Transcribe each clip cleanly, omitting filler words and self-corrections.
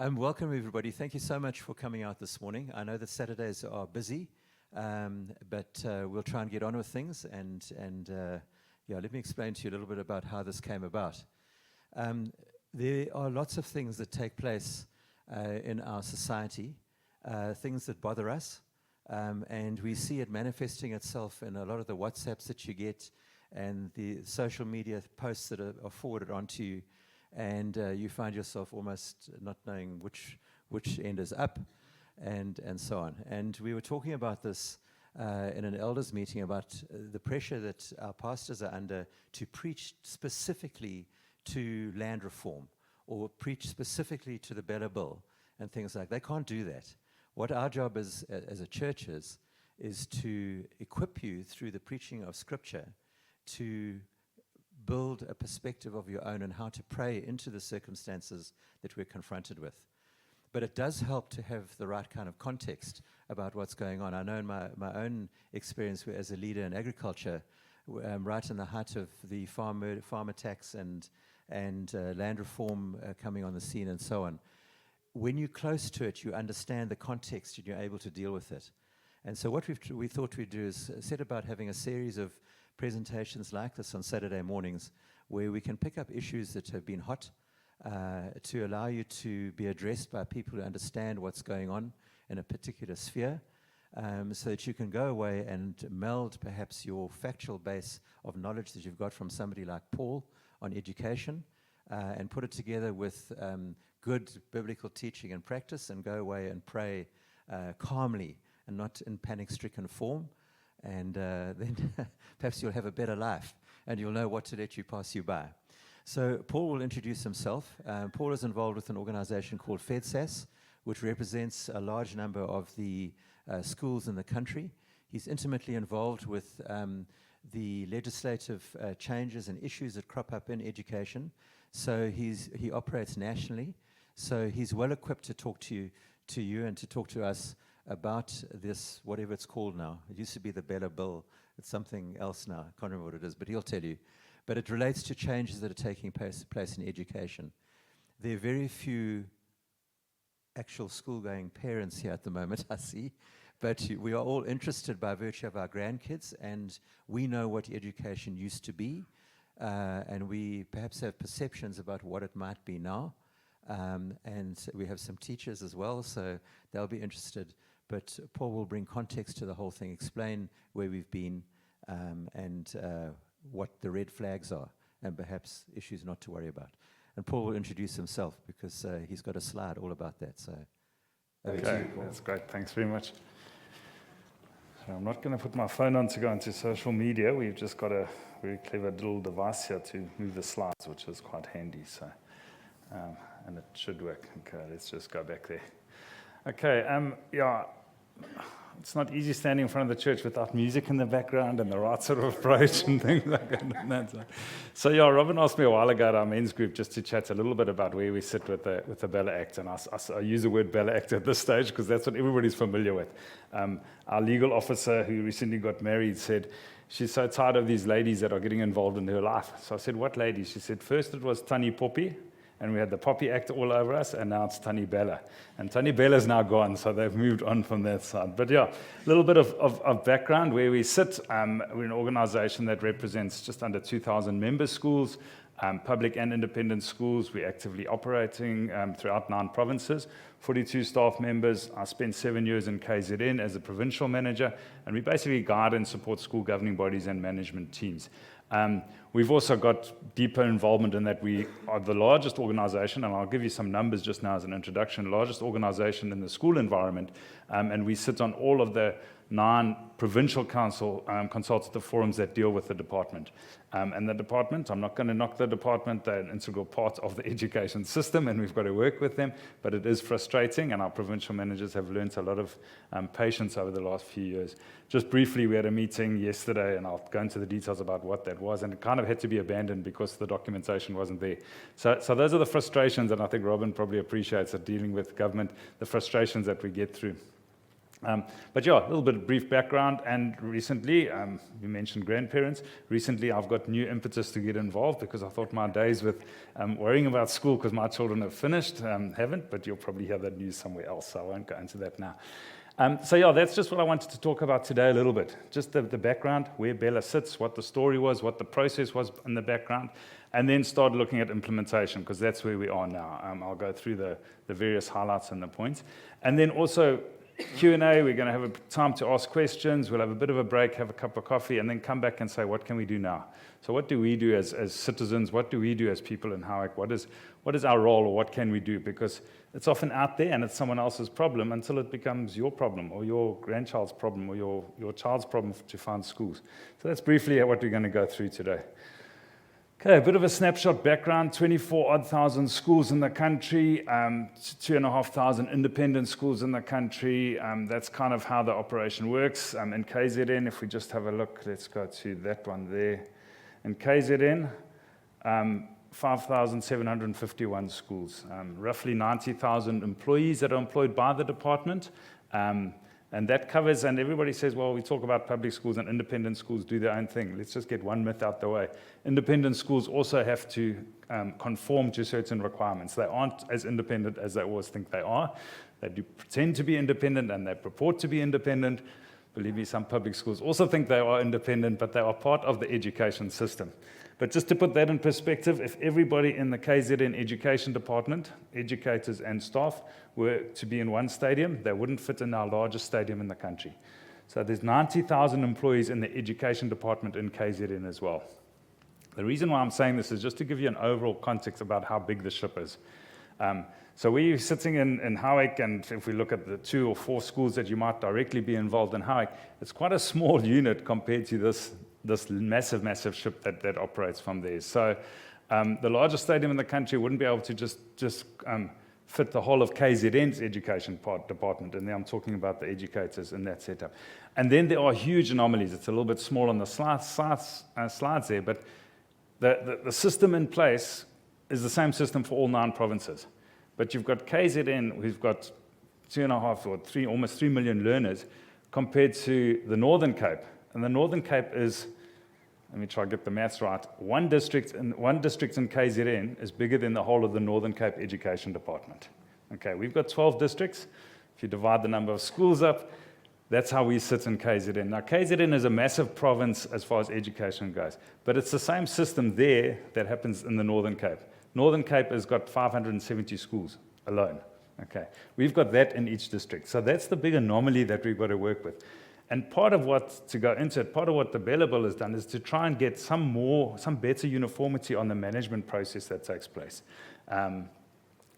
Welcome, everybody. Thank you so much for coming out this morning. I know that Saturdays are busy, but we'll try and get on with things. Let me explain to you a little bit about how this came about. There are lots of things that take place in our society, things that bother us, and we see it manifesting itself in a lot of the WhatsApps that you get and the social media posts that are forwarded onto you. And you find yourself almost not knowing which end is up, and so on. And we were talking about this in an elders meeting about the pressure that our pastors are under to preach specifically to land reform or preach specifically to the BELA bill and things like that. They can't do that. What our job is as a church is to equip you through the preaching of Scripture to build a perspective of your own and how to pray into the circumstances that we're confronted with. But it does help to have the right kind of context about what's going on. I know in my own experience as a leader in agriculture, right in the height of the farm attacks and land reform coming on the scene and so on, when you're close to it, you understand the context and you're able to deal with it. And so what we thought we'd do is set about having a series of presentations like this on Saturday mornings where we can pick up issues that have been hot to allow you to be addressed by people who understand what's going on in a particular sphere, so that you can go away and meld perhaps your factual base of knowledge that you've got from somebody like Paul on education and put it together with good biblical teaching and practice and go away and pray calmly and not in panic-stricken form. And then perhaps you'll have a better life and you'll know what to let you pass you by. So Paul will introduce himself. Paul is involved with an organization called FEDSAS, which represents a large number of the schools in the country. He's intimately involved with the legislative changes and issues that crop up in education. So he operates nationally. So he's well equipped to talk to you and to talk to us about this, whatever it's called now. It used to be the BELA bill. It's something else now. I can't remember what it is, but he'll tell you. But it relates to changes that are taking place in education. There are very few actual school-going parents here at the moment, I see. But we are all interested by virtue of our grandkids, and we know what education used to be, and we perhaps have perceptions about what it might be now. And we have some teachers as well, so they'll be interested. But Paul will bring context to the whole thing, explain where we've been, and what the red flags are, and perhaps issues not to worry about. And Paul will introduce himself because he's got a slide all about that. So, okay, that's great. Thanks very much. So I'm not going to put my phone on to go into social media. We've just got a very clever little device here to move the slides, which is quite handy. So, and it should work. Okay, let's just go back there. Okay, it's not easy standing in front of the church without music in the background and the right sort of approach and things like that. So Robin asked me a while ago at our men's group just to chat a little bit about where we sit with the BELA Act, and I use the word BELA Act at this stage because that's what everybody's familiar with. Our legal officer who recently got married said she's so tired of these ladies that are getting involved in her life. So I said, what ladies? She said, first it was Tannie Poppy, and we had the Poppy Act all over us, and now it's Tannie BELA. And Tannie BELA's now gone, so they've moved on from that side. But yeah, a little bit of background where we sit. We're an organization that represents just under 2,000 member schools, public and independent schools. We're actively operating throughout 9 provinces, 42 staff members. I spent 7 years in KZN as a provincial manager, and we basically guide and support school governing bodies and management teams. We've also got deeper involvement in that we are the largest organization, and I'll give you some numbers just now as an introduction, largest organization in the school environment, and we sit on all of the 9 provincial council consultative forums that deal with the department. And the department, I'm not going to knock the department, they're an integral part of the education system, and we've got to work with them, but it is frustrating, and our provincial managers have learned a lot of patience over the last few years. Just briefly, we had a meeting yesterday, and I'll go into the details about what that was, and it kind of had to be abandoned because the documentation wasn't there. So those are the frustrations, and I think Robin probably appreciates it, dealing with government, the frustrations that we get through. But yeah, a little bit of brief background. And recently, you mentioned grandparents. Recently, I've got new impetus to get involved because I thought my days with worrying about school because my children have finished haven't, but you'll probably hear that news somewhere else, so I won't go into that now. So yeah, that's just what I wanted to talk about today a little bit. Just the background, where BELA sits, what the story was, what the process was in the background, and then start looking at implementation, because that's where we are now. I'll go through the various highlights and the points. And then also Q&A, we're going to have a time to ask questions. We'll have a bit of a break, have a cup of coffee, and then come back and say, what can we do now? So what do we do as citizens? What do we do as people in Howick? What is our role, or what can we do? Because it's often out there and it's someone else's problem until it becomes your problem or your grandchild's problem or your child's problem to find schools. So that's briefly what we're going to go through today. Okay, a bit of a snapshot background, 24,000 schools in the country, 2,500 independent schools in the country. That's kind of how the operation works. In KZN, if we just have a look, let's go to that one there. In KZN, 5,751 schools, roughly 90,000 employees that are employed by the department. And that covers, and everybody says, well, we talk about public schools and independent schools do their own thing. Let's just get one myth out the way. Independent schools also have to conform to certain requirements. They aren't as independent as they always think they are. They do pretend to be independent and they purport to be independent. Believe me, some public schools also think they are independent, but they are part of the education system. But just to put that in perspective, if everybody in the KZN education department, educators and staff, were to be in one stadium, they wouldn't fit in our largest stadium in the country. So there's 90,000 employees in the education department in KZN as well. The reason why I'm saying this is just to give you an overall context about how big the ship is. So we're sitting in Howick, and if we look at the 2 or 4 schools that you might directly be involved in Howick, it's quite a small unit compared to this massive ship that operates from there. So the largest stadium in the country wouldn't be able to just fit the whole of KZN's education department, and now I'm talking about the educators in that setup. And then there are huge anomalies. It's a little bit small on the slides there, but the system in place is the same system for all 9 provinces. But you've got KZN, who've got 2.5 or 3, almost 3 million learners, compared to the Northern Cape. And the Northern Cape is, let me try to get the maths right, one district in KZN is bigger than the whole of the Northern Cape Education Department. Okay, we've got 12 districts. If you divide the number of schools up, that's how we sit in KZN. Now, KZN is a massive province as far as education goes, but it's the same system there that happens in the Northern Cape. Northern Cape has got 570 schools alone. Okay, we've got that in each district. So that's the big anomaly that we've got to work with. And part of what the BELA bill has done is to try and get some better uniformity on the management process that takes place.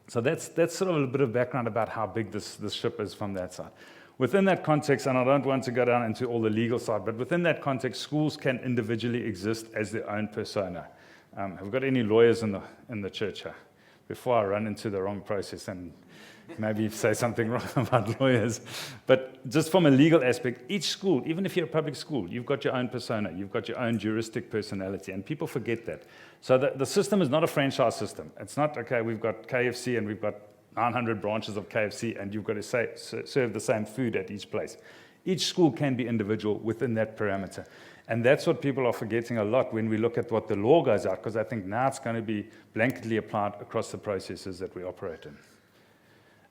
So that's sort of a bit of background about how big this ship is from that side. Within that context, and I don't want to go down into all the legal side, but within that context, schools can individually exist as their own persona. Have we got any lawyers in the church here? Before I run into the wrong process and maybe say something wrong about lawyers. But just from a legal aspect, each school, even if you're a public school, you've got your own persona, you've got your own juristic personality, and people forget that. So the system is not a franchise system. It's not, okay, we've got KFC and we've got 900 branches of KFC and you've got to serve the same food at each place. Each school can be individual within that parameter. And that's what people are forgetting a lot when we look at what the law goes out, because I think now it's going to be blanketly applied across the processes that we operate in.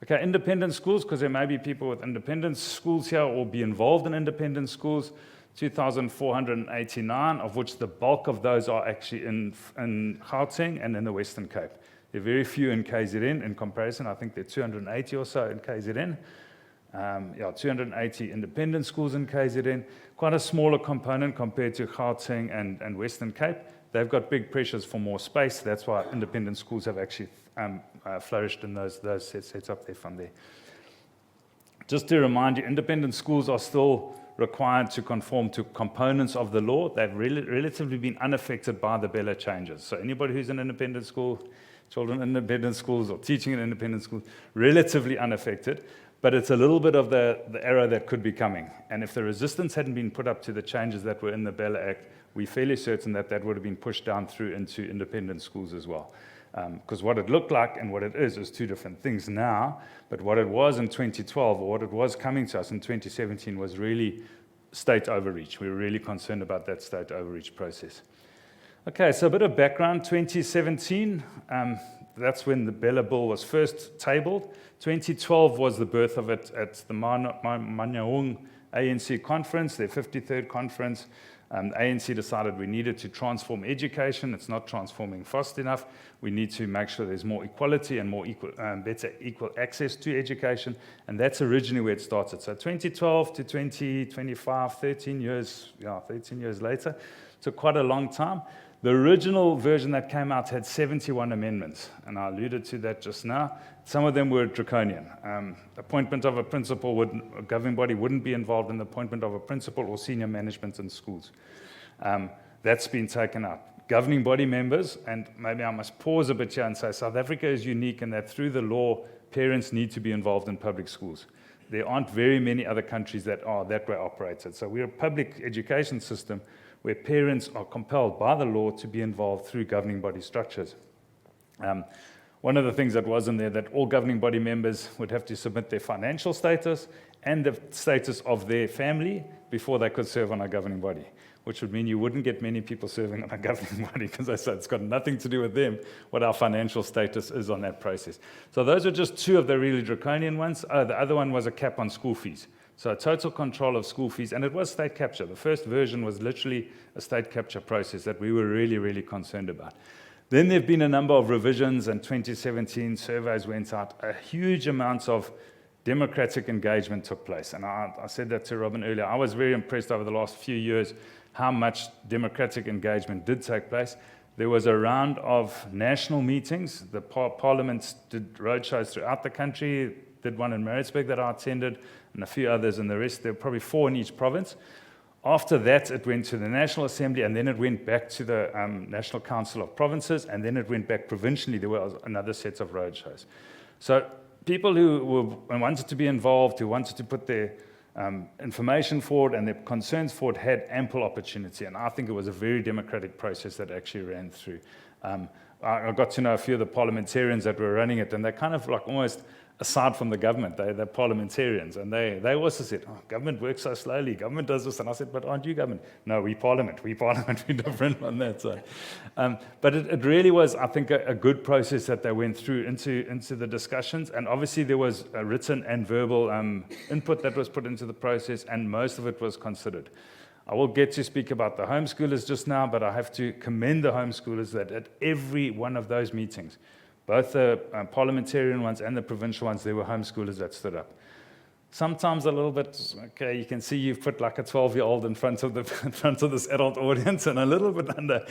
Okay, independent schools, because there may be people with independent schools here or be involved in independent schools, 2,489, of which the bulk of those are actually in Gauteng and in the Western Cape. There are very few in KZN in comparison. I think there are 280 or so in KZN. 280 independent schools in KZN. Quite a smaller component compared to Gauteng and Western Cape. They've got big pressures for more space. That's why independent schools have actually flourished in those sets up there from there. Just to remind you, independent schools are still required to conform to components of the law. They've relatively been unaffected by the BELA changes. So anybody who's in independent school, children in independent schools or teaching in independent schools, relatively unaffected. But it's a little bit of the error that could be coming. And if the resistance hadn't been put up to the changes that were in the BELA Act, we're fairly certain that would have been pushed down through into independent schools as well. Because what it looked like and what it is two different things now. But what it was in 2012, or what it was coming to us in 2017, was really state overreach. We were really concerned about that state overreach process. Okay, so a bit of background. 2017, that's when the BELA bill was first tabled. 2012 was the birth of it at the Mangaung ANC conference, their 53rd conference. The ANC decided we needed to transform education. It's not transforming fast enough. We need to make sure there's more equality and more better equal access to education. And that's originally where it started. So 2012 to 2025, 13 years later, took quite a long time. The original version that came out had 71 amendments, and I alluded to that just now. Some of them were draconian. Appointment of a principal, a governing body wouldn't be involved in the appointment of a principal or senior management in schools. That's been taken out. Governing body members, and maybe I must pause a bit here and say South Africa is unique in that through the law, parents need to be involved in public schools. There aren't very many other countries that are that way operated. So we're a public education system where parents are compelled by the law to be involved through governing body structures. One of the things that was in there that all governing body members would have to submit their financial status and the status of their family before they could serve on a governing body, which would mean you wouldn't get many people serving on a governing body because I said it's got nothing to do with them, what our financial status is on that process. So those are just two of the really draconian ones. The other one was a cap on school fees. So total control of school fees, and it was state capture. The first version was literally a state capture process that we were really, really concerned about. Then there have been a number of revisions, and 2017 surveys went out. A huge amounts of democratic engagement took place, and I said that to Robin earlier. I was very impressed over the last few years how much democratic engagement did take place. There was a round of national meetings. The parliaments did roadshows throughout the country, did one in Maritzburg that I attended, and a few others in the rest. There were probably 4 in each province. After that, it went to the National Assembly, and then it went back to the National Council of Provinces, and then it went back provincially. There was another set of roadshows. So people who wanted to be involved, who wanted to put their information forward and their concerns forward had ample opportunity, and I think it was a very democratic process that actually ran through. I got to know a few of the parliamentarians that were running it, and they're kind of like almost aside from the government. They're parliamentarians, and they also said, oh, government works so slowly, government does this, and I said, but aren't you government? No, we parliament, we're different on that side. But it really was, I think, a good process that they went through into the discussions, and obviously there was a written and verbal input that was put into the process, and most of it was considered. I will get to speak about the homeschoolers just now, but I have to commend the homeschoolers that at every one of those meetings, both the parliamentarian ones and the provincial ones, there were homeschoolers that stood up. Sometimes a little bit, okay, you can see you've put like a 12-year-old in front of this adult audience, and a little bit under,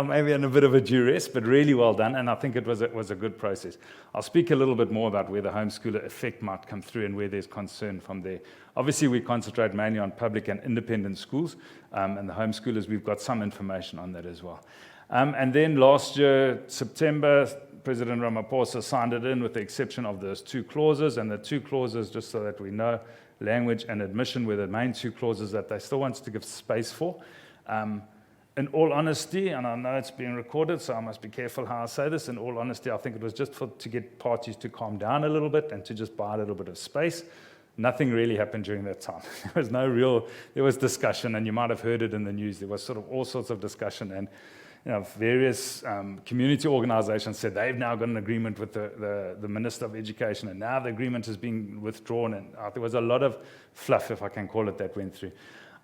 maybe in a bit of a duress, but really well done, and I think it was a good process. I'll speak a little bit more about where the homeschooler effect might come through and where there's concern from there. Obviously, we concentrate mainly on public and independent schools, and the homeschoolers, we've got some information on that as well. And then last year, September, President Ramaphosa signed it in with the exception of those 2 clauses, and the 2 clauses, just so that we know, language and admission were the main 2 clauses that they still wanted to give space for. In all honesty, and I know it's being recorded, so I must be careful how I say this, in all honesty, I think it was just to get parties to calm down a little bit and to just buy a little bit of space. Nothing really happened during that time. There was discussion, and you might have heard it in the news. There was sort of all sorts of discussion, and various community organizations said they've now got an agreement with the Minister of Education, and now the agreement is being withdrawn, and there was a lot of fluff, if I can call it, that went through.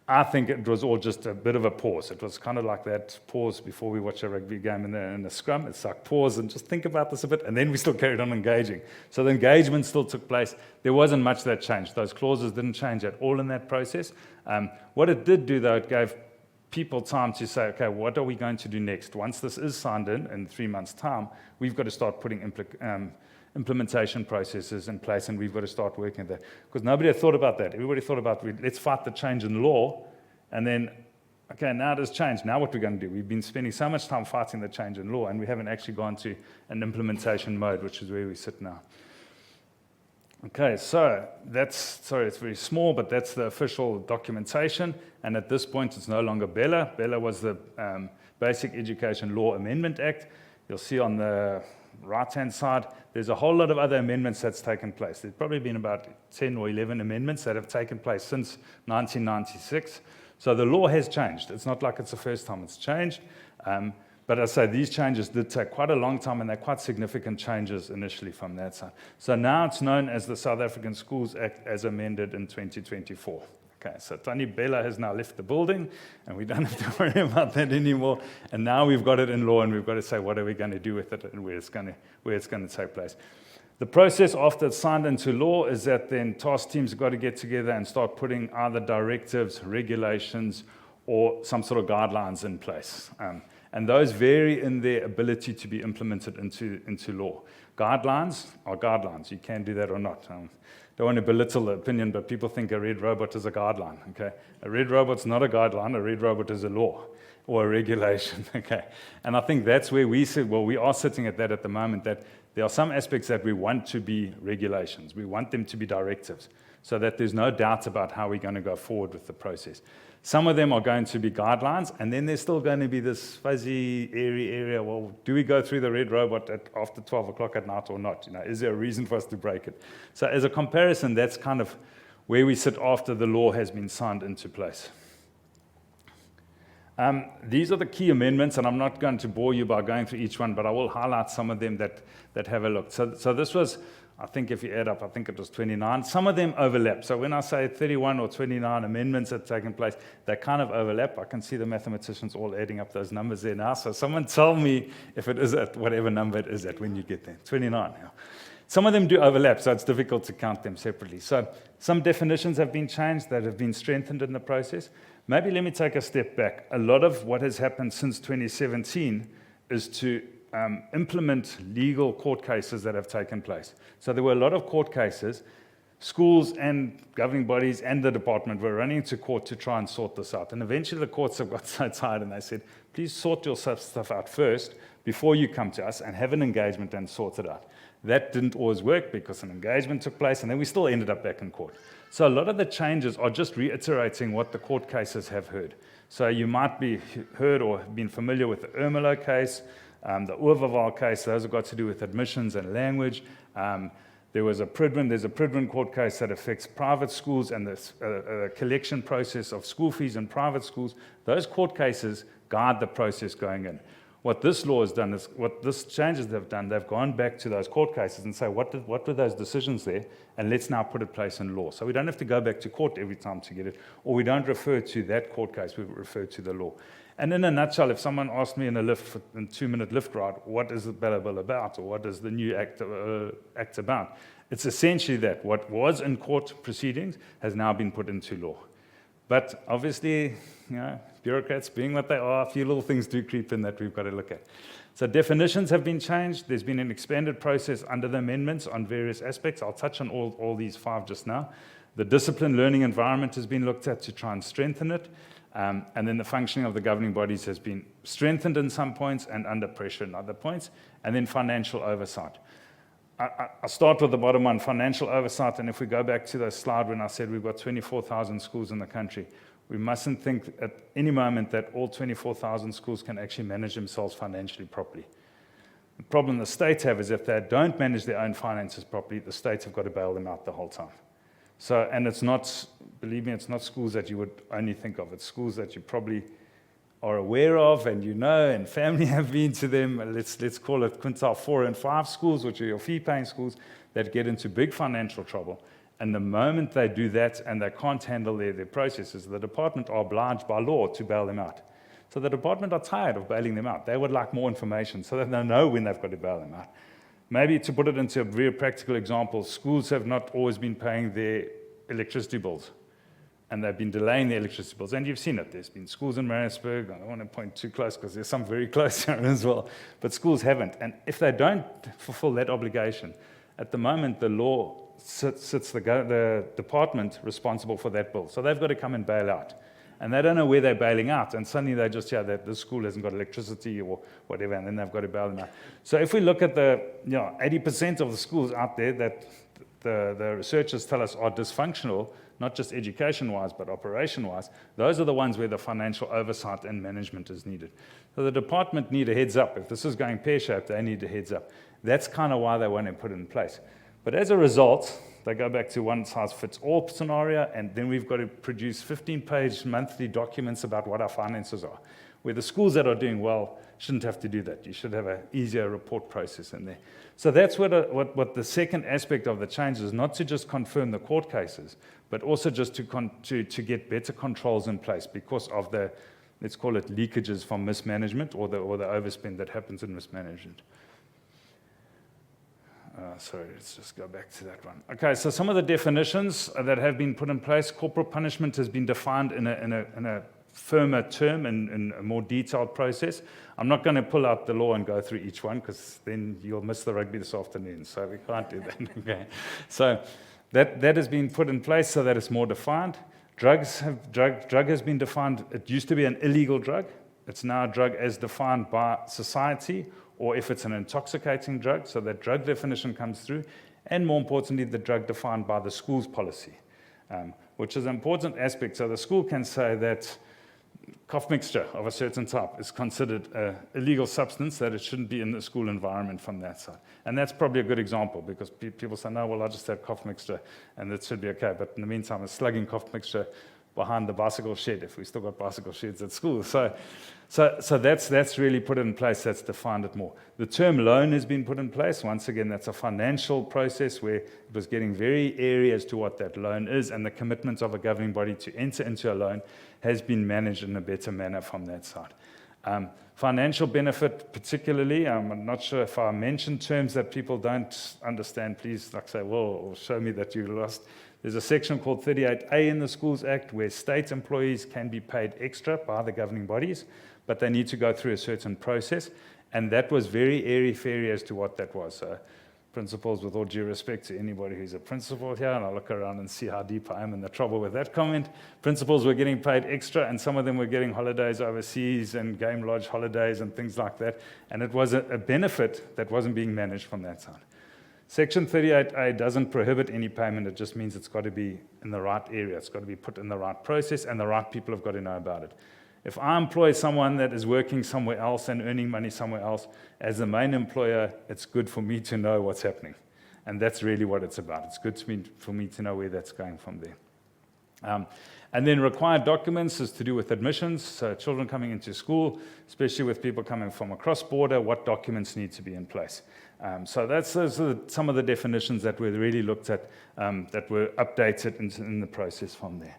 I think it was all just a bit of a pause. It was kind of like that pause before we watch a rugby game in the scrum. It's like pause and just think about this a bit, and then we still carried on engaging. So the engagement still took place. There wasn't much that changed. Those clauses didn't change at all in that process. What it did do, though, it gave people time to say, okay, what are we going to do next? Once this is signed in 3 months' time, we've got to start putting implementation processes in place, and we've got to start working at that. Because nobody had thought about that. Everybody thought about, let's fight the change in law, and then, okay, now it has changed. Now what are we going to do? We've been spending so much time fighting the change in law, and we haven't actually gone to an implementation mode, which is where we sit now. Okay, so it's very small, but that's the official documentation, and at this point it's no longer BELA. BELA was the Basic Education Law Amendment Act. You'll see on the right-hand side, there's a whole lot of other amendments that's taken place. There's probably been about 10 or 11 amendments that have taken place since 1996. So the law has changed. It's not like it's the first time it's changed. But I say these changes did take quite a long time, and they're quite significant changes initially from that side. So now it's known as the South African Schools Act as amended in 2024. Okay, so Tani BELA has now left the building, and we don't have to worry about that anymore. And now we've got it in law, and we've got to say what are we going to do with it and where it's going to take place. The process after it's signed into law is that then task teams have got to get together and start putting either directives, regulations, or some sort of guidelines in place. And those vary in their ability to be implemented into law. Guidelines are guidelines. You can do that or not. Don't want to belittle the opinion, but people think a red robot is a guideline. Okay, a red robot's not a guideline. A red robot is a law or a regulation. Okay, and I think that's where we sit. Well, we are sitting at that at the moment. That there are some aspects that we want to be regulations. We want them to be directives, so that there's no doubt about how we're going to go forward with the process. Some of them are going to be guidelines, and then there's still going to be this fuzzy, airy area. Well, do we go through the red robot after 12 o'clock at night or not? Is there a reason for us to break it? So as a comparison, that's kind of where we sit after the law has been signed into place. These are the key amendments, and I'm not going to bore you by going through each one, but I will highlight some of them that have a look. So this was, I think if you add up, I think it was 29. Some of them overlap. So when I say 31 or 29 amendments have taken place, they kind of overlap. I can see the mathematicians all adding up those numbers there now. So someone tell me if it is at whatever number it is at when you get there. 29 now. Some of them do overlap, so it's difficult to count them separately. So some definitions have been changed that have been strengthened in the process. Maybe let me take a step back. A lot of what has happened since 2017 is to implement legal court cases that have taken place. So there were a lot of court cases. Schools and governing bodies and the department were running to court to try and sort this out. And eventually the courts have got so tired and they said, please sort your stuff out first before you come to us and have an engagement and sort it out. That didn't always work because an engagement took place and then we still ended up back in court. So a lot of the changes are just reiterating what the court cases have heard. So you might be heard or been familiar with the Ermelo case, the Worldview case. Those have got to do with admissions and language. There's a Pridwin court case that affects private schools and the collection process of school fees in private schools. Those court cases guide the process going in. What this law has done is, what this changes have done, they've gone back to those court cases and say, what were those decisions there? And let's now put it in place in law. So we don't have to go back to court every time to get it, or we don't refer to that court case, we refer to the law. And in a nutshell, if someone asked me in a 2-minute lift ride, what is the BELA bill about, or what is the new act about? It's essentially that what was in court proceedings has now been put into law. But obviously, bureaucrats being what they are, a few little things do creep in that we've got to look at. So definitions have been changed. There's been an expanded process under the amendments on various aspects. I'll touch on all these 5 just now. The discipline learning environment has been looked at to try and strengthen it. And then the functioning of the governing bodies has been strengthened in some points and under pressure in other points. And then financial oversight. I'll start with the bottom one, financial oversight. And if we go back to the slide when I said we've got 24,000 schools in the country, we mustn't think at any moment that all 24,000 schools can actually manage themselves financially properly. The problem the states have is if they don't manage their own finances properly, the states have got to bail them out the whole time. So, and it's not, believe me, it's not schools that you would only think of. It's schools that you probably are aware of and and family have been to them. Let's call it quintile 4 and 5 schools, which are your fee-paying schools, that get into big financial trouble. And the moment they do that and they can't handle their processes, the department are obliged by law to bail them out. So the department are tired of bailing them out. They would like more information so that they know when they've got to bail them out. Maybe to put it into a very practical example, schools have not always been paying their electricity bills. And they've been delaying their electricity bills. And you've seen it. There's been schools in Maritzburg. I don't want to point too close because there's some very close here as well. But schools haven't. And if they don't fulfill that obligation, at the moment the law sits the department responsible for that bill. So they've got to come and bail out. And they don't know where they're bailing out. And suddenly they just hear that the school hasn't got electricity or whatever, and then they've got to bail them out. So if we look at the 80% of the schools out there that the researchers tell us are dysfunctional, not just education-wise, but operation-wise, those are the ones where the financial oversight and management is needed. So the department need a heads up. If this is going pear-shaped, they need a heads up. That's kind of why they want to put it in place. But as a result, they go back to one-size-fits-all scenario, and then we've got to produce 15-page monthly documents about what our finances are, where the schools that are doing well shouldn't have to do that. You should have an easier report process in there. So that's what the second aspect of the change is, not to just confirm the court cases, but also just to get better controls in place because of the, let's call it leakages from mismanagement or the overspend that happens in mismanagement. Sorry, let's just go back to that one. Okay, so some of the definitions that have been put in place. Corporal punishment has been defined in a firmer term and in a more detailed process. I'm not going to pull out the law and go through each one because then you'll miss the rugby this afternoon, so we can't do that. Okay. So that has been put in place so that it's more defined. Drug has been defined. It used to be an illegal drug. It's now a drug as defined by society, or if it's an intoxicating drug, so that drug definition comes through, and more importantly, the drug defined by the school's policy, which is an important aspect. So the school can say that cough mixture of a certain type is considered an illegal substance, that it shouldn't be in the school environment from that side. And that's probably a good example because people say, no, well, I just had cough mixture and it should be okay. But in the meantime, it's slugging cough mixture behind the bicycle shed, if we still got bicycle sheds at school. So that's really put in place, that's defined it more. The term loan has been put in place. Once again, that's a financial process where it was getting very airy as to what that loan is, and the commitment of a governing body to enter into a loan has been managed in a better manner from that side. Financial benefit particularly, I'm not sure if I mentioned terms that people don't understand. Please, like say, well, or show me that you lost. There's a section called 38A in the Schools Act where state employees can be paid extra by the governing bodies, but they need to go through a certain process. And that was very airy-fairy as to what that was. So principals, with all due respect to anybody who's a principal here, and I'll look around and see how deep I am in the trouble with that comment. Principals were getting paid extra, and some of them were getting holidays overseas and game lodge holidays and things like that. And it was a benefit that wasn't being managed from that side. Section 38A doesn't prohibit any payment. It just means it's got to be in the right area. It's got to be put in the right process, and the right people have got to know about it. If I employ someone that is working somewhere else and earning money somewhere else, as the main employer, it's good for me to know what's happening. And that's really what it's about. It's good for me to know where that's going from there. And then required documents is to do with admissions. So children coming into school, especially with people coming from across border, what documents need to be in place. So those are some of the definitions that were really looked at, that were updated in the process from there.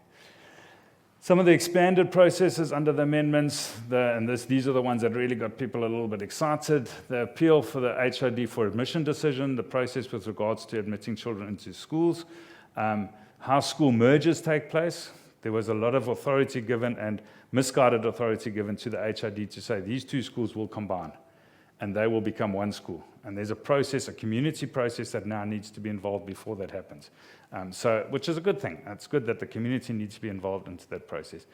Some of the expanded processes under the amendments, these are the ones that really got people a little bit excited. The appeal for the HOD for admission decision, the process with regards to admitting children into schools, how school mergers take place. There was a lot of authority given and misguided authority given to the HOD to say these two schools will combine and they will become one school. And there's a process, a community process that now needs to be involved before that happens. Which is a good thing. It's good that the community needs to be involved into that process.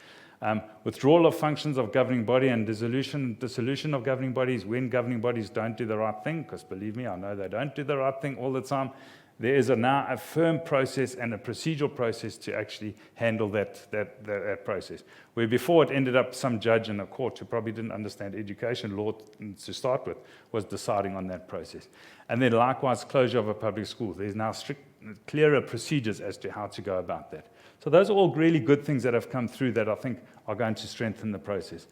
Withdrawal of functions of governing body and dissolution of governing bodies when governing bodies don't do the right thing, because believe me, I know they don't do the right thing all the time. There is now a firm process and a procedural process to actually handle that process. Where before it ended up some judge in a court who probably didn't understand education law to start with was deciding on that process. And then likewise, closure of a public school. There's now clearer procedures as to how to go about that. So those are all really good things that have come through that I think are going to strengthen the process.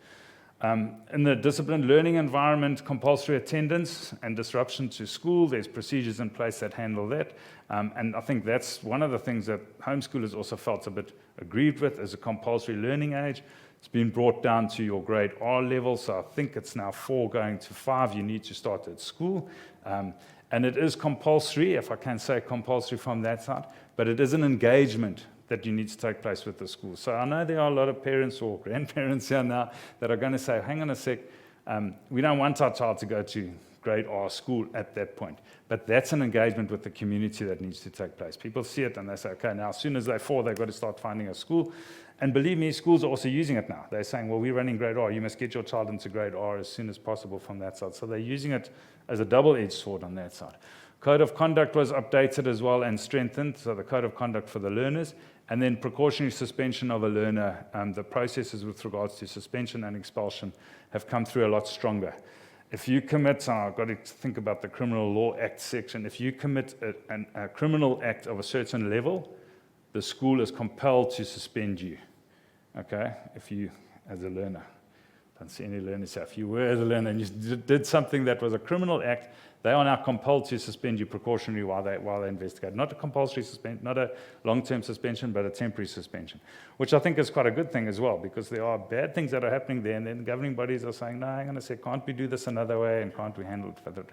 In the disciplined learning environment, compulsory attendance and disruption to school, there's procedures in place that handle that. And I think that's one of the things that homeschoolers also felt a bit aggrieved with as a compulsory learning age. It's been brought down to your grade R level, so I think it's now 4 going to 5. You need to start at school. And it is compulsory, if I can say compulsory from that side, but it is an engagement that you need to take place with the school. So I know there are a lot of parents or grandparents here now that are going to say, hang on a sec, we don't want our child to go to grade R school at that point. But that's an engagement with the community that needs to take place. People see it and they say, okay, now as soon as they're 4, they've got to start finding a school. And believe me, schools are also using it now. They're saying, well, we're running grade R. You must get your child into grade R as soon as possible from that side. So they're using it as a double-edged sword on that side. Code of conduct was updated as well and strengthened, so the code of conduct for the learners, and then precautionary suspension of a learner. The processes with regards to suspension and expulsion have come through a lot stronger. If you commit, I've got to think about the Criminal Law Act section, if you commit a criminal act of a certain level, the school is compelled to suspend you, okay, if you, as a learner. Don't see any learners here. If you were as a learner and you did something that was a criminal act, they are now compelled to suspend you precautionary while they investigate. Not a compulsory suspension, not a long-term suspension, but a temporary suspension, which I think is quite a good thing as well, because there are bad things that are happening there, and then the governing bodies are saying, no, I'm going to say, can't we do this another way, and can't we handle it further?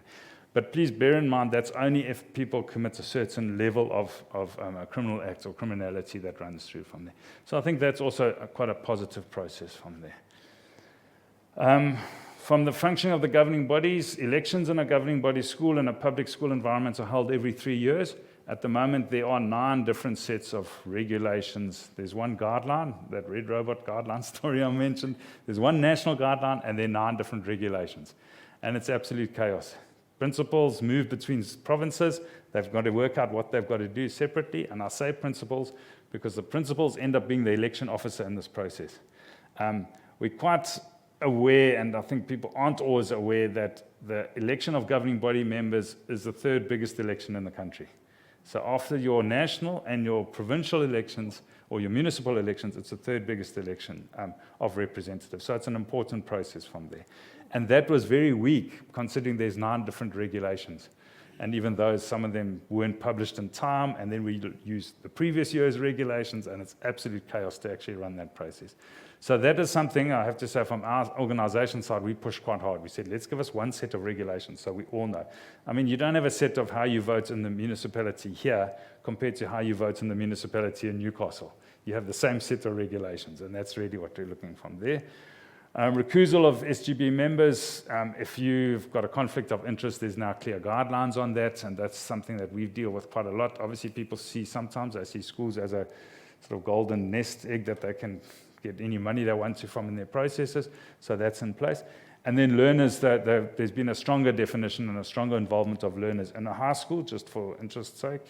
But please bear in mind that's only if people commit a certain level of a criminal act or criminality that runs through from there. So I think that's also quite a positive process from there. From the functioning of the governing bodies, elections in a governing body school and a public school environment are held every 3 years. At the moment, there are 9 different sets of regulations. There's one guideline, that red robot guideline story I mentioned. There's one national guideline, and there are 9 different regulations. And it's absolute chaos. Principals move between provinces. They've got to work out what they've got to do separately. And I say principals because the principals end up being the election officer in this process. We're quite aware, and I think people aren't always aware, that the election of governing body members is the 3rd biggest election in the country. So after your national and your provincial elections, or your municipal elections, it's the 3rd biggest election of representatives. So it's an important process from there. And that was very weak, considering there's 9 different regulations. And even though some of them weren't published in time, and then we used the previous year's regulations, and it's absolute chaos to actually run that process. So that is something I have to say from our organization side, we pushed quite hard. We said, let's give us one set of regulations so we all know. I mean, you don't have a set of how you vote in the municipality here compared to how you vote in the municipality in Newcastle. You have the same set of regulations, and that's really what we're looking from there. Recusal of SGB members, if you've got a conflict of interest, there's now clear guidelines on that, and that's something that we deal with quite a lot. Obviously, people see sometimes, I see schools as a sort of golden nest egg that they can get any money they want to from in their processes, so that's in place. And then learners, there's been a stronger definition and a stronger involvement of learners in a high school, just for interest's sake.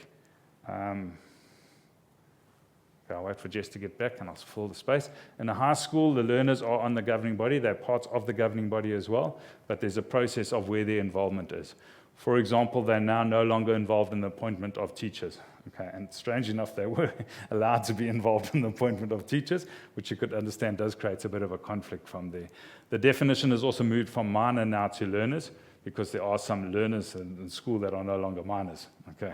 I'll wait for Jess to get back and I'll fill the space. In a high school, the learners are on the governing body. They're part of the governing body as well, but there's a process of where their involvement is. For example, they're now no longer involved in the appointment of teachers. Okay, and strange enough, they were allowed to be involved in the appointment of teachers, which you could understand does create a bit of a conflict from there. The definition has also moved from minor now to learners, because there are some learners in school that are no longer minors. Okay.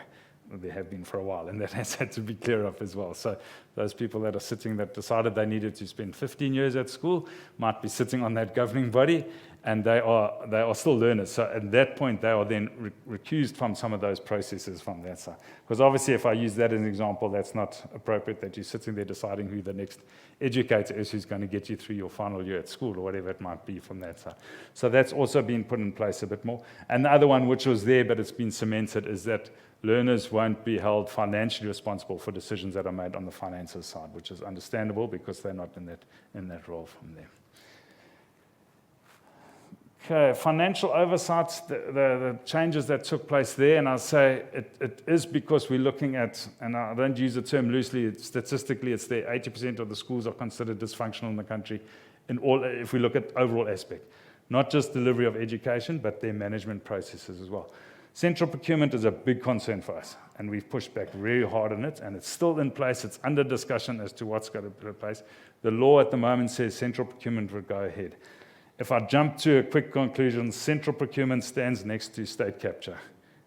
There have been for a while, and that has had to be cleared up as well. So those people that are sitting that decided they needed to spend 15 years at school might be sitting on that governing body, and they are still learners. So at that point, they are then recused from some of those processes from that side. Because obviously, if I use that as an example, that's not appropriate that you're sitting there deciding who the next educator is who's going to get you through your final year at school, or whatever it might be from that side. So that's also been put in place a bit more. And the other one, which was there, but it's been cemented, is that learners won't be held financially responsible for decisions that are made on the finances side, which is understandable because they're not in that role from there. Okay, financial oversight, the changes that took place there, and I'll say it is because we're looking at, and I don't use the term loosely, statistically it's there, 80% of the schools are considered dysfunctional in the country, if we look at overall aspect. Not just delivery of education, but their management processes as well. Central procurement is a big concern for us, and we've pushed back very hard on it, and it's still in place. It's under discussion as to what's going to be in place. The law at the moment says central procurement will go ahead. If I jump to a quick conclusion, central procurement stands next to state capture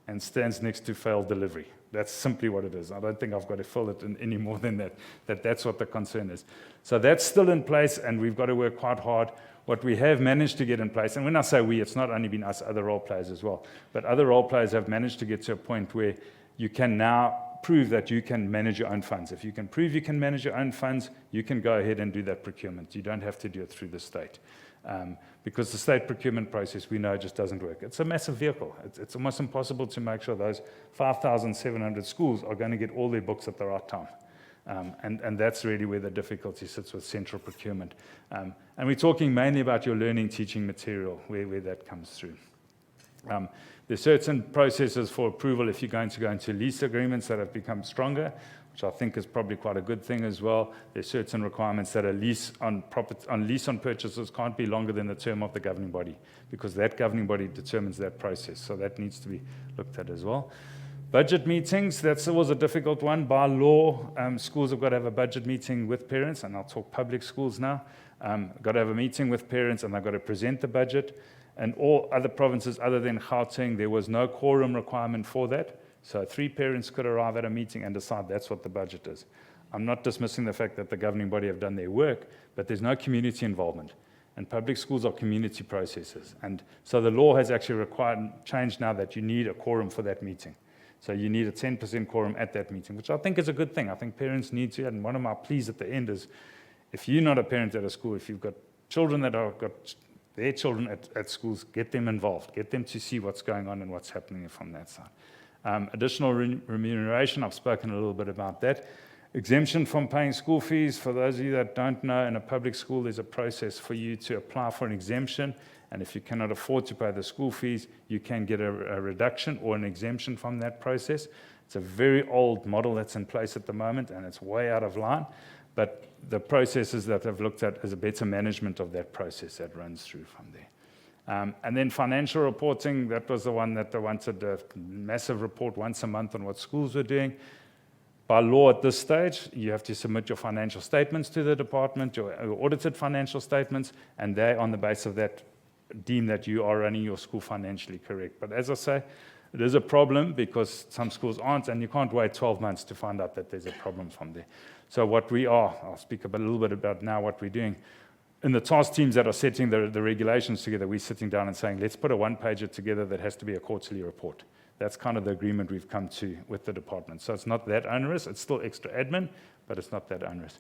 and stands next to failed delivery. That's simply what it is. I don't think I've got to fill it in any more than that. That's what the concern is. So that's still in place, and we've got to work quite hard. What we have managed to get in place, and when I say we, it's not only been us, other role players as well, but other role players have managed to get to a point where you can now prove that you can manage your own funds. If you can prove you can manage your own funds, you can go ahead and do that procurement. You don't have to do it through the state. Because the state procurement process, we know, just doesn't work. It's a massive vehicle. It's almost impossible to make sure those 5,700 schools are going to get all their books at the right time. And that's really where the difficulty sits with central procurement. And we're talking mainly about your learning, teaching material, where that comes through. There's certain processes for approval if you're going to go into lease agreements that have become stronger, which I think is probably quite a good thing as well. There's certain requirements that a lease on purchases can't be longer than the term of the governing body, because that governing body determines that process. So that needs to be looked at as well. Budget meetings, that's always a difficult one. By law, schools have got to have a budget meeting with parents, and I'll talk public schools now. Got to have a meeting with parents, and they've got to present the budget. And all other provinces other than Gauteng, there was no quorum requirement for that. So 3 parents could arrive at a meeting and decide that's what the budget is. I'm not dismissing the fact that the governing body have done their work, but there's no community involvement. And public schools are community processes. And so the law has actually changed now that you need a quorum for that meeting. So you need a 10% quorum at that meeting, which I think is a good thing. I think parents need to, and one of my pleas at the end is, if you're not a parent at a school, if you've got children that have got their children at schools, get them involved. Get them to see what's going on and what's happening from that side. Additional remuneration, I've spoken a little bit about that. Exemption from paying school fees. For those of you that don't know, in a public school, there's a process for you to apply for an exemption. And if you cannot afford to pay the school fees, you can get a reduction or an exemption from that process. It's a very old model that's in place at the moment, and it's way out of line. But the processes that I've looked at is a better management of that process that runs through from there. And then financial reporting, that was the one that they wanted a massive report once a month on what schools were doing. By law at this stage, you have to submit your financial statements to the department, your audited financial statements, and they, on the basis of that, deem that you are running your school financially correct. But as I say, it is a problem because some schools aren't, and you can't wait 12 months to find out that there's a problem from there. So what we are, I'll speak a little bit about now what we're doing. In the task teams that are setting the regulations together, we're sitting down and saying, let's put a one-pager together that has to be a quarterly report. That's kind of the agreement we've come to with the department. So it's not that onerous. It's still extra admin, but it's not that onerous.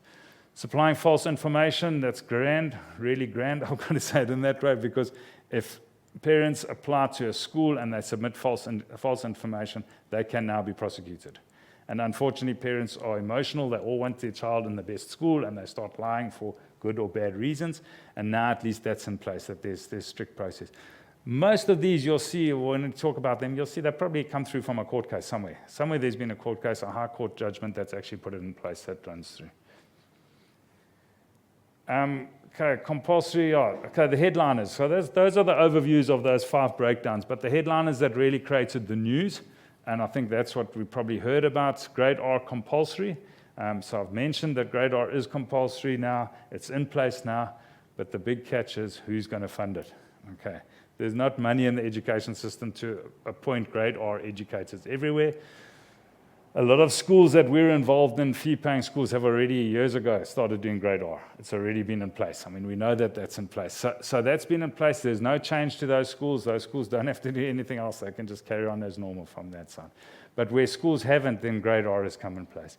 Supplying false information, that's grand, really grand. I'm going to say it in that way because if parents apply to a school and they submit false information, they can now be prosecuted. And unfortunately, parents are emotional. They all want their child in the best school, and they start lying for good or bad reasons. And now at least that's in place, that there's strict process. Most of these you'll see, when we talk about them, you'll see they probably come through from a court case somewhere. Somewhere there's been a court case, a high court judgment that's actually put it in place that runs through. Okay, compulsory, okay, the headliners. So those are the overviews of those 5 breakdowns, but the headliners that really created the news, and I think that's what we probably heard about, grade R compulsory. So I've mentioned that grade R is compulsory now, it's in place now, but the big catch is who's going to fund it. Okay, there's not money in the education system to appoint grade R educators everywhere. A lot of schools that we're involved in, fee-paying schools, have already years ago started doing grade R. It's already been in place. I mean, we know that that's in place. So that's been in place. There's no change to those schools. Those schools don't have to do anything else. They can just carry on as normal from that side. But where schools haven't, then grade R has come in place.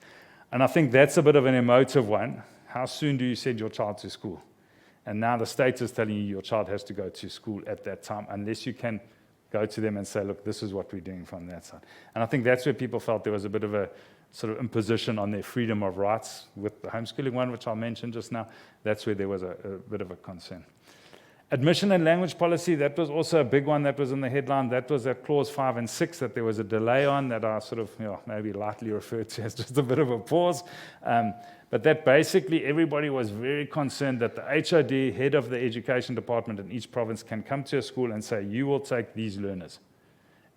And I think that's a bit of an emotive one. How soon do you send your child to school? And now the state is telling you your child has to go to school at that time, unless you can go to them and say, look, this is what we're doing from that side. And I think that's where people felt there was a bit of a sort of imposition on their freedom of rights with the homeschooling one, which I mentioned just now. That's where there was a bit of a concern. Admission and language policy, that was also a big one that was in the headline. That was at clause 5 and 6 that there was a delay on that I sort of maybe lightly referred to as just a bit of a pause. But that basically everybody was very concerned that the HOD, head of the education department in each province, can come to a school and say, you will take these learners.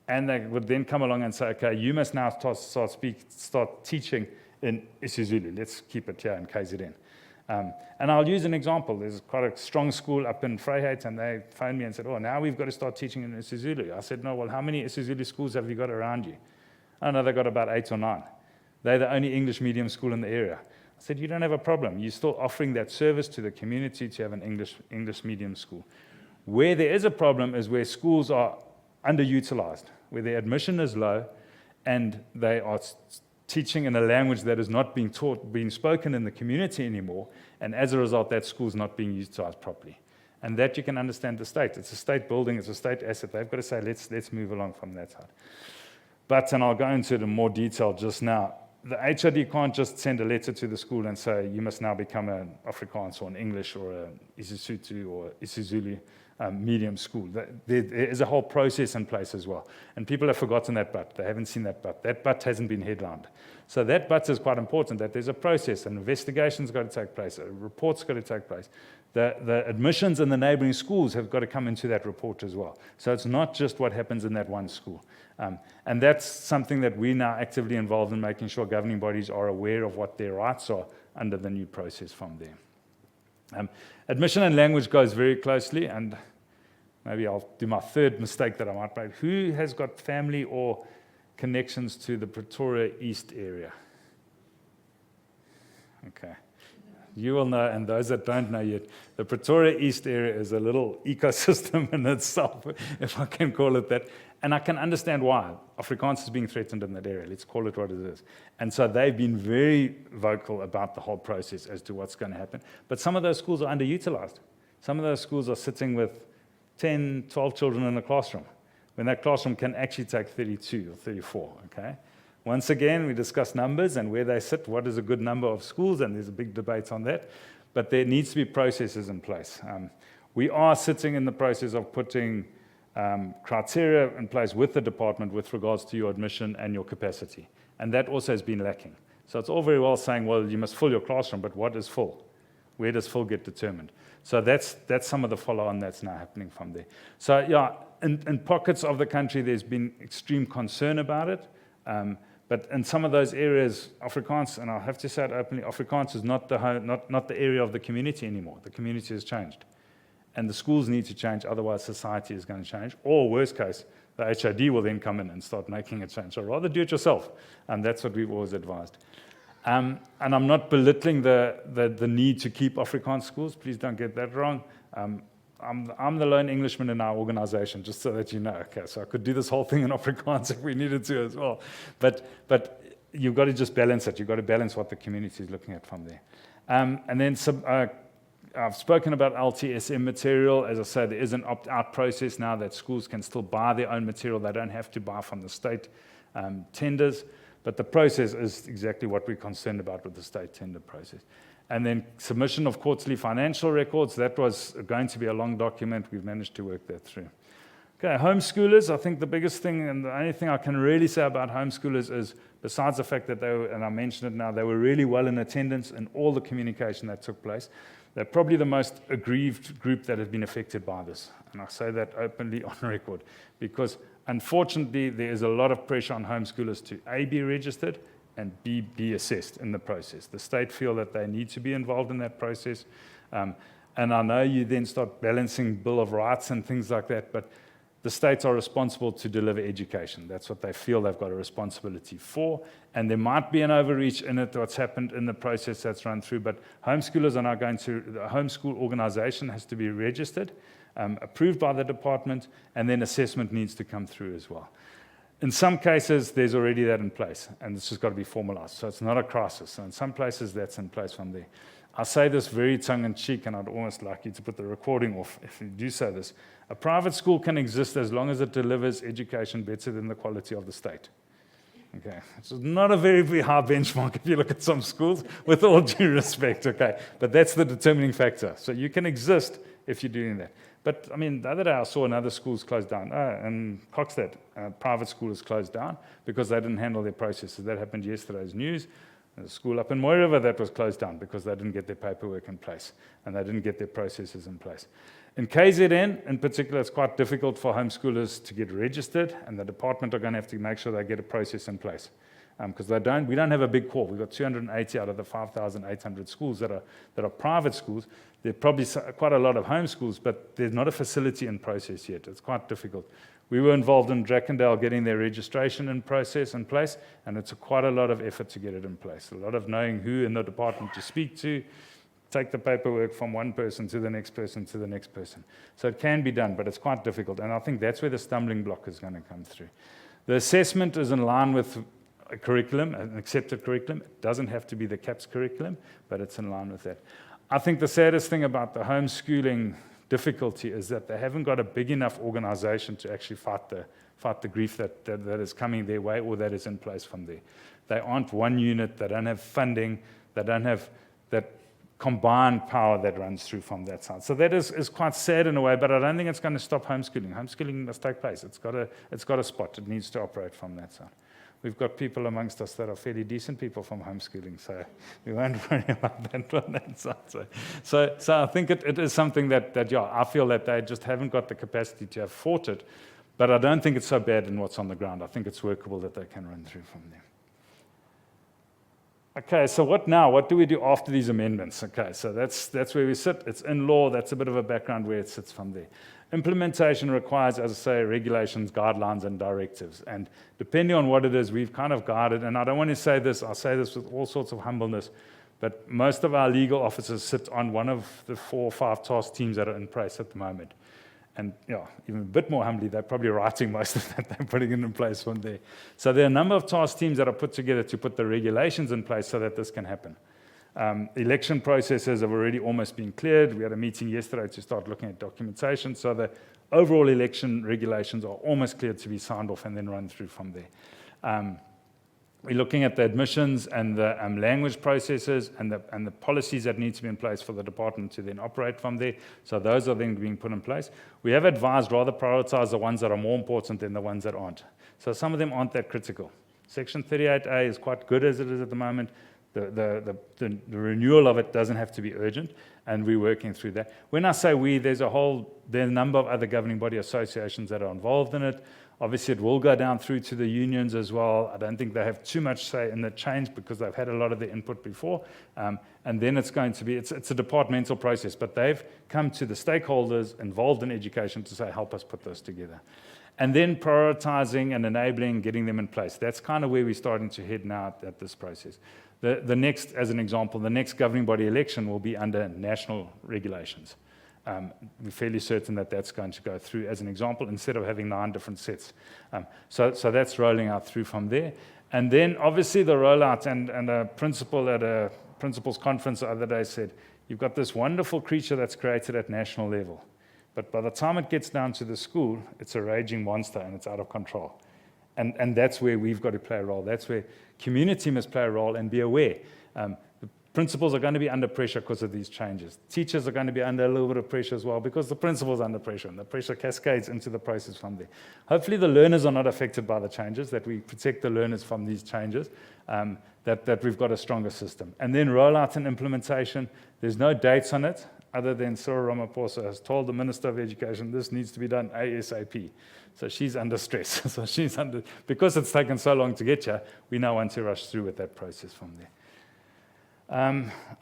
And they would then come along and say, okay, you must now start teaching in isiZulu. Let's keep it here in KZN. And I'll use an example. There's quite a strong school up in Vryheid, and they phoned me and said, oh, now we've got to start teaching in isiZulu. I said, no, well, how many isiZulu schools have you got around you? Oh, no, they've got about 8 or 9. They're the only English medium school in the area. I said, you don't have a problem. You're still offering that service to the community to have an English medium school. Where there is a problem is where schools are underutilized, where their admission is low, and they are teaching in a language that is not being spoken in the community anymore, and as a result, that school's not being utilized properly. And that you can understand the state. It's a state building, it's a state asset. They've got to say, let's move along from that side. But, and I'll go into it in more detail just now, The HRD can't just send a letter to the school and say, you must now become an Afrikaans or an English or an isiSotho or isiZulu medium school. There is a whole process in place as well. And people have forgotten that but. They haven't seen that but. That but hasn't been headlined. So that but is quite important, that there's a process, an investigation's got to take place, a report's got to take place. The admissions in the neighboring schools have got to come into that report as well. So it's not just what happens in that one school. And that's something that we're now actively involved in, making sure governing bodies are aware of what their rights are under the new process from there. Admission and language goes very closely, and maybe I'll do my third mistake that I might make. Who has got family or connections to the Pretoria East area? Okay. You will know, and those that don't know yet, the Pretoria East area is a little ecosystem in itself, if I can call it that. And I can understand why. Afrikaans is being threatened in that area. Let's call it what it is. And so they've been very vocal about the whole process as to what's going to happen. But some of those schools are underutilized. Some of those schools are sitting with 10, 12 children in a classroom, when that classroom can actually take 32 or 34, okay? Once again, we discuss numbers and where they sit, what is a good number of schools, and there's a big debate on that. But there needs to be processes in place. We are sitting in the process of putting criteria in place with the department with regards to your admission and your capacity. And that also has been lacking. So it's all very well saying, well, you must fill your classroom, but what is full? Where does full get determined? So that's some of the follow-on that's now happening from there. So yeah, in pockets of the country, there's been extreme concern about it. But in some of those areas, Afrikaans, and I'll have to say it openly, Afrikaans is not the area of the community anymore. The community has changed. And the schools need to change, otherwise society is going to change. Or worst case, the HID will then come in and start making a change. So rather do it yourself. And that's what we've always advised. And I'm not belittling the need to keep Afrikaans schools. Please don't get that wrong. I'm the lone Englishman in our organization, just so that you know. Okay, so I could do this whole thing in Afrikaans if we needed to as well. But you've got to just balance it. You've got to balance what the community is looking at from there. And then I've spoken about LTSM material. As I said, there is an opt-out process now that schools can still buy their own material. They don't have to buy from the state tenders. But the process is exactly what we're concerned about with the state tender process. And then submission of quarterly financial records. That was going to be a long document. We've managed to work that through. Okay, homeschoolers. I think the biggest thing and the only thing I can really say about homeschoolers is, besides the fact that they were, and I mentioned it now, they were really well in attendance in all the communication that took place. They're probably the most aggrieved group that has been affected by this. And I say that openly on record because, unfortunately, there is a lot of pressure on homeschoolers to A, be registered, and B, be assessed in the process. The state feel that they need to be involved in that process. And I know you then start balancing Bill of Rights and things like that, but the states are responsible to deliver education. That's what they feel they've got a responsibility for. And there might be an overreach in it, what's happened in the process that's run through, but homeschoolers are now going to, the homeschool organization has to be registered, approved by the department, and then assessment needs to come through as well. In some cases, there's already that in place, and this has got to be formalized. So it's not a crisis. So in some places, that's in place from there. I say this very tongue-in-cheek, and I'd almost like you to put the recording off if you do say this. A private school can exist as long as it delivers education better than the quality of the state. Okay, it's not a very, very high benchmark if you look at some schools, with all due respect, okay? But that's the determining factor. So you can exist if you're doing that. But, I mean, the other day I saw another school's closed down. In Coxstead, a private school is closed down because they didn't handle their processes. That happened yesterday's news. There's a school up in Mooi River that was closed down because they didn't get their paperwork in place and they didn't get their processes in place. In KZN, in particular, it's quite difficult for homeschoolers to get registered, and the department are going to have to make sure they get a process in place. Because we don't have a big core. We've got 280 out of the 5,800 schools that are private schools. There are probably quite a lot of homeschools, but there's not a facility in process yet. It's quite difficult. We were involved in Drakendale getting their registration in place, and it's quite a lot of effort to get it in place. A lot of knowing who in the department to speak to, take the paperwork from one person to the next person to the next person. So it can be done, but it's quite difficult. And I think that's where the stumbling block is going to come through. The assessment is in line with a curriculum, an accepted curriculum. It doesn't have to be the CAPS curriculum, but it's in line with that. I think the saddest thing about the homeschooling difficulty is that they haven't got a big enough organization to actually fight the grief that is coming their way or that is in place from there. They aren't one unit, they don't have funding, they don't have that combined power that runs through from that side. So that is quite sad in a way, but I don't think it's going to stop homeschooling. Homeschooling must take place. It's got a spot. It needs to operate from that side. We've got people amongst us that are fairly decent people from homeschooling, so we won't worry about that on that side. So I think it is something that I feel that they just haven't got the capacity to have fought it, but I don't think it's so bad in what's on the ground. I think it's workable that they can run through from there. Okay, so what now? What do we do after these amendments? Okay, so that's where we sit. It's in law. That's a bit of a background where it sits from there. Implementation requires, as I say, regulations, guidelines, and directives. And depending on what it is, we've kind of guided, and I don't want to say this, I'll say this with all sorts of humbleness, but most of our legal officers sit on one of the 4 or 5 task teams that are in place at the moment. And even a bit more humbly, they're probably writing most of that, they're putting it in place from there. So there are a number of task teams that are put together to put the regulations in place so that this can happen. Election processes have already almost been cleared. We had a meeting yesterday to start looking at documentation. So the overall election regulations are almost cleared to be signed off and then run through from there. We're looking at the admissions and the language processes and the policies that need to be in place for the department to then operate from there. So those are then being put in place. We have advised rather prioritize the ones that are more important than the ones that aren't. So some of them aren't that critical. Section 38A is quite good as it is at the moment. The renewal of it doesn't have to be urgent, and we're working through that. When I say we, there's a number of other governing body associations that are involved in it. Obviously, it will go down through to the unions as well. I don't think they have too much say in the change because they've had a lot of the input before. And then it's going to be, it's a departmental process, but they've come to the stakeholders involved in education to say, help us put this together. And then prioritizing and enabling, getting them in place. That's kind of where we're starting to head now at this process. The next, as an example, the next governing body election will be under national regulations. We're fairly certain that that's going to go through as an example instead of having 9 different sets. So that's rolling out through from there. And then obviously the rollout, and a principal at a principal's conference the other day said, you've got this wonderful creature that's created at national level. But by the time it gets down to the school, it's a raging monster and it's out of control. And that's where we've got to play a role. That's where community must play a role and be aware. Principals are going to be under pressure because of these changes. Teachers are going to be under a little bit of pressure as well because the principal's under pressure, and the pressure cascades into the process from there. Hopefully the learners are not affected by the changes, that we protect the learners from these changes, that we've got a stronger system. And then rollout and implementation, there's no dates on it, other than Cyril Ramaphosa has told the Minister of Education this needs to be done ASAP. So she's under stress. Because it's taken so long to get here, we now want to rush through with that process from there.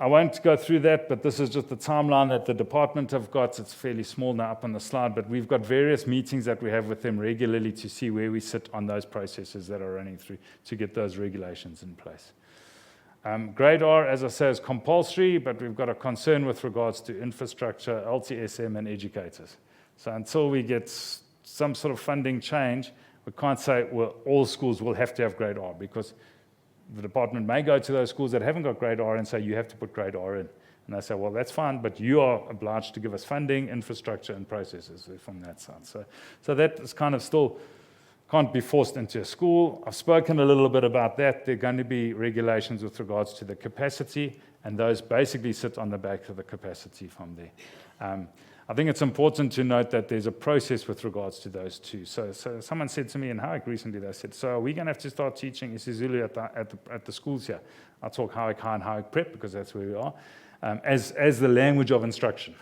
I won't go through that, but this is just the timeline that the department have got. It's fairly small now up on the slide, but we've got various meetings that we have with them regularly to see where we sit on those processes that are running through to get those regulations in place. Grade R, as I say, is compulsory, but we've got a concern with regards to infrastructure, LTSM, and educators. So until we get some sort of funding change, we can't say, well, all schools will have to have grade R, because the department may go to those schools that haven't got grade R and say, you have to put grade R in. And they say, well, that's fine, but you are obliged to give us funding, infrastructure, and processes from that side. So that is kind of still can't be forced into a school. I've spoken a little bit about that. There are going to be regulations with regards to the capacity, and those basically sit on the back of the capacity from there. I think it's important to note that there's a process with regards to those two. So someone said to me in Howick recently, they said, so are we going to have to start teaching isiZulu at the schools here? I'll talk Howick High and Howick Prep, because that's where we are, as the language of instruction.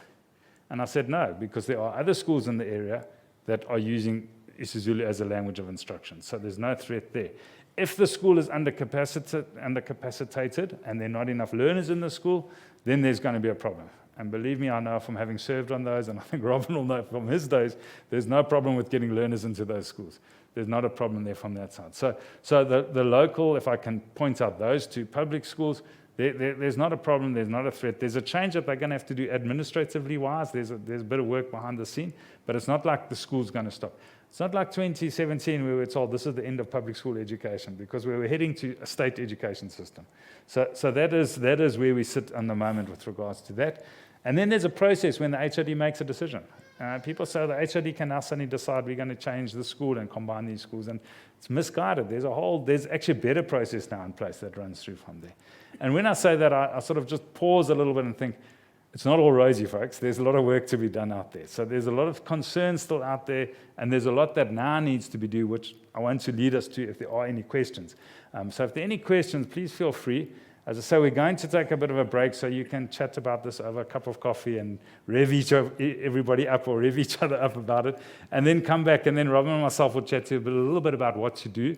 And I said no, because there are other schools in the area that are using isiZulu as a language of instruction. So there's no threat there. If the school is undercapacitated and there are not enough learners in the school, then there's going to be a problem. And believe me, I know from having served on those, and I think Robin will know from his days, there's no problem with getting learners into those schools. There's not a problem there from that side. So the local, if I can point out those two public schools, there's not a problem, there's not a threat. There's a change that they're going to have to do administratively wise. There's a bit of work behind the scene, but it's not like the school's going to stop. It's not like 2017 where we were told this is the end of public school education, because we were heading to a state education system. So that is where we sit on the moment with regards to that. And then there's a process when the HOD makes a decision. People say the HOD can now suddenly decide we're going to change the school and combine these schools, and it's misguided. There's actually a better process now in place that runs through from there. And when I say that, I sort of just pause a little bit and think, it's not all rosy, folks. There's a lot of work to be done out there. So there's a lot of concern still out there, and there's a lot that now needs to be done, which I want to lead us to if there are any questions. So if there are any questions, please feel free. As I say, we're going to take a bit of a break so you can chat about this over a cup of coffee and rev everybody up or rev each other up about it, and then come back, and then Robin and myself will chat to you a little bit about what to do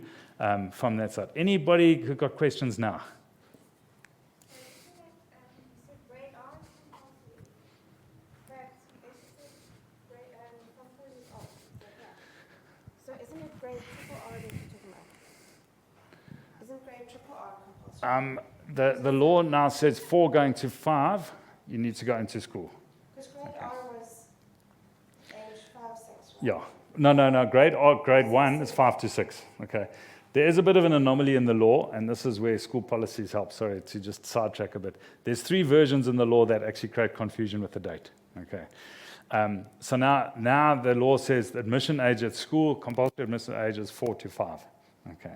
from that side. Anybody who got questions now? The law now says 4 going to 5, you need to go into school. Because grade R was age 5, 6, right? Yeah. No. Grade 1 is 5 to 6. Okay. There is a bit of an anomaly in the law, and this is where school policies help. Sorry to just sidetrack a bit. There's 3 versions in the law that actually create confusion with the date. Okay. So now the law says the admission age at school, compulsory admission age is 4 to 5. Okay.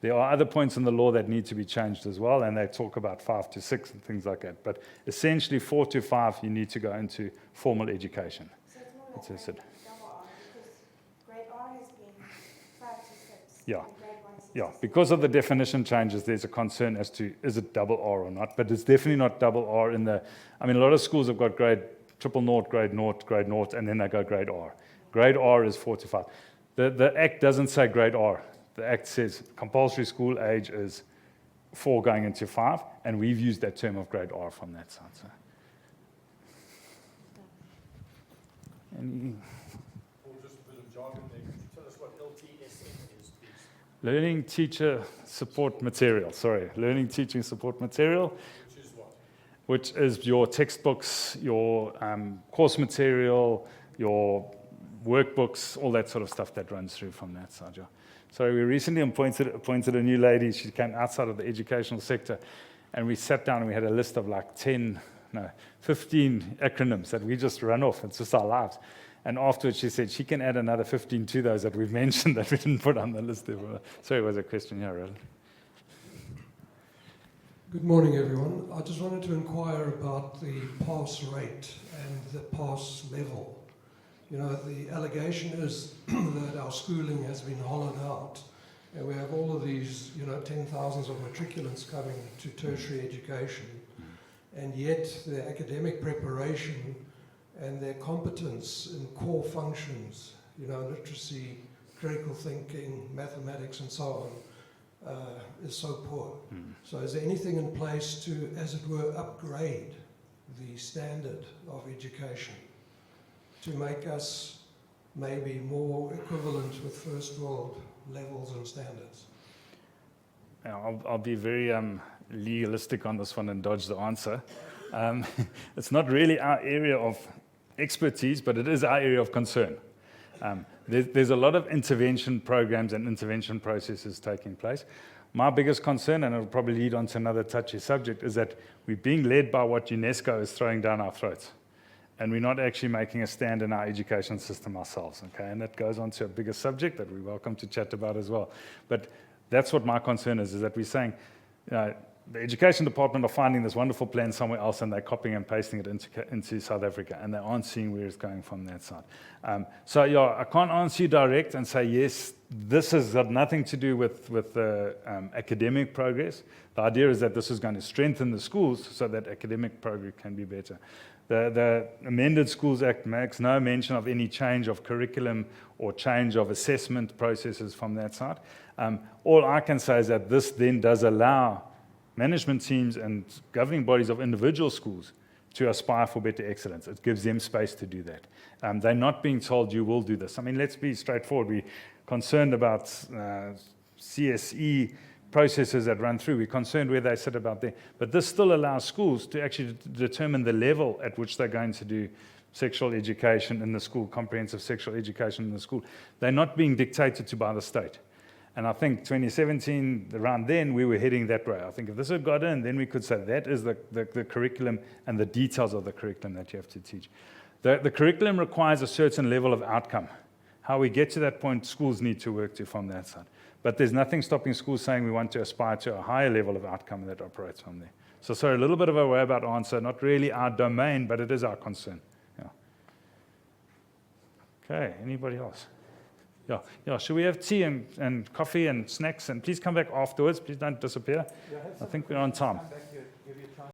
There are other points in the law that need to be changed as well, and they talk about 5 to 6 and things like that. But essentially, 4 to 5, you need to go into formal education. So it's more like double R, because grade R has been 5 to 6. Yeah. And grade 1 6 Yeah, because of the definition changes, there's a concern as to is it double R or not. But it's definitely not double R in the. I mean, a lot of schools have got grade 000, grade 0, and then they go grade R. Grade R is 4 to 5. The Act doesn't say grade R. The Act says compulsory school age is 4 going into 5, and we've used that term of grade R from that side. So. Just a bit of jargon there. Could you tell us what LTSM is, please? Learning Teacher Support Material. Learning Teaching Support Material. Which is what? Which is your textbooks, your course material, your workbooks, all that sort of stuff that runs through from that side. Yeah. So we recently appointed a new lady. She came outside of the educational sector, and we sat down and we had a list of like 15 acronyms that we just run off. It's just our lives. And afterwards she said she can add another 15 to those that we've mentioned that we didn't put on the list. Sorry, it was a question here, Roland. Good morning, everyone. I just wanted to inquire about the pass rate and the pass level. You know, the allegation is that our schooling has been hollowed out, and we have all of these, tens of thousands of matriculants coming to tertiary education, and yet their academic preparation and their competence in core functions, literacy, critical thinking, mathematics, and so on, is so poor. So is there anything in place to, as it were, upgrade the standard of education to make us maybe more equivalent with first world levels and standards? I'll be very legalistic on this one and dodge the answer. It's not really our area of expertise, but it is our area of concern. There's a lot of intervention programs and intervention processes taking place. My biggest concern, and it'll probably lead on to another touchy subject, is that we're being led by what UNESCO is throwing down our throats. And we're not actually making a stand in our education system ourselves, okay? And that goes on to a bigger subject that we're welcome to chat about as well. But that's what my concern is that we're saying, the education department are finding this wonderful plan somewhere else, and they're copying and pasting it into South Africa, and they aren't seeing where it's going from that side. I can't answer you direct and say, yes, this has got nothing to do with the academic progress. The idea is that this is going to strengthen the schools so that academic progress can be better. The Amended Schools Act makes no mention of any change of curriculum or change of assessment processes from that side. All I can say is that this then does allow management teams and governing bodies of individual schools to aspire for better excellence. It gives them space to do that. They're not being told you will do this. I mean, let's be straightforward. We're concerned about CSE processes that run through. We're concerned where they sit about there. But this still allows schools to actually determine the level at which they're going to do sexual education in the school, comprehensive sexual education in the school. They're not being dictated to by the state. And I think 2017, around then, we were heading that way. I think if this had got in, then we could say that is the curriculum and the details of the curriculum that you have to teach. The curriculum requires a certain level of outcome. How we get to that point, schools need to work to from that side. But there's nothing stopping schools saying we want to aspire to a higher level of outcome that operates from there. So sorry, a little bit of a way about answer, not really our domain, but it is our concern. Yeah. Okay, anybody else? Yeah. Should we have tea and coffee and snacks? And please come back afterwards. Please don't disappear. I think we're on time.